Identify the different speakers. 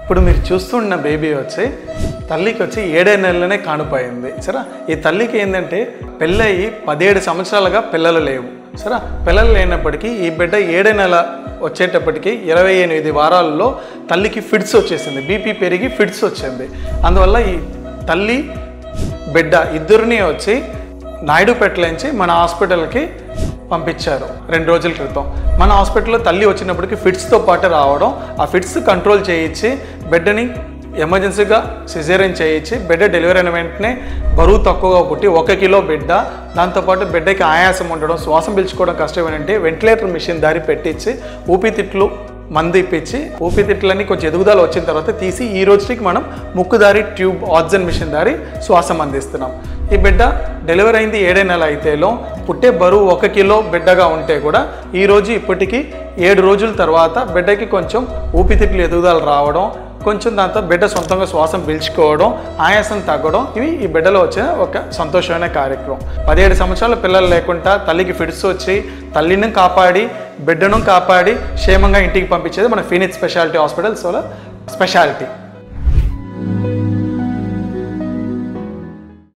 Speaker 1: ఇప్పుడు మీరు చూస్తున్న బేబీ వచ్చి తల్లికి వచ్చి 7 నెలలనే కానుపోయింది సరే. ఈ తల్లికి ఏంటంటే పెళ్ళయి 17 సంవత్సరాలుగా పిల్లలు లేవు సరే. పిల్లలు లేనప్పటికీ ఈ బిడ్డ 7 నెల వచ్చేటప్పటికి 28 వారాల్లో తల్లికి ఫిట్స్ వచ్చేసింది, బీపీ పెరిగి ఫిట్స్ వచ్చింది. అందువల్ల ఈ తల్లి బిడ్డ ఇద్దరిని వచ్చి నాయుడుపేటలోంచి మన హాస్పిటల్కి పంపించారు 2 రోజుల క్రితం. మన హాస్పిటల్లో తల్లి వచ్చినప్పటికీ ఫిట్స్తో పాటు రావడం, ఆ ఫిట్స్ కంట్రోల్ చేయించి బిడ్డని ఎమర్జెన్సీగా సిజేరియన్ చేయించి బిడ్డ డెలివరీ అయిన వెంటనే బరువు తక్కువగా పుట్టి 1 కిలో బిడ్డ, దాంతోపాటు బిడ్డకి ఆయాసం ఉండడం, శ్వాసం పీల్చుకోవడం కష్టమేనంటే వెంటిలేటర్ మిషన్ దారి పెట్టించి ఊపిరితిత్తులు మందు ఇప్పించి ఊపిరితిత్తులన్నీ కొంచెం ఎదుగుదల వచ్చిన తర్వాత తీసి ఈ రోజుకి మనం ముక్కుదారి ట్యూబ్ ఆక్సిజన్ మిషన్ దారి శ్వాసం అందిస్తున్నాం. ఈ బిడ్డ డెలివరీ అయింది 7 నెలల అయితేలో పుట్టే బరువు 1 కిలో బిడ్డగా ఉంటే కూడా ఈరోజు ఇప్పటికీ 7 రోజుల తర్వాత బిడ్డకి కొంచెం ఊపిరితిత్తులు ఎదుగుదల రావడం, కొంచెం దాంతో బిడ్డ సొంతంగా శ్వాసం పీల్చుకోవడం, ఆయాసం తగ్గడం, ఇవి ఈ బిడ్డలో వచ్చిన ఒక సంతోషమైన కార్యక్రమం. 17 సంవత్సరాల పిల్లలు లేకుండా తల్లికి ఫిట్స్ వచ్చి తల్లిని కాపాడి బిడ్డను కాపాడి క్షేమంగా ఇంటికి పంపించేది మన ఫీనిక్స్ స్పెషాలిటీ హాస్పిటల్స్ వల్ల స్పెషాలిటీ.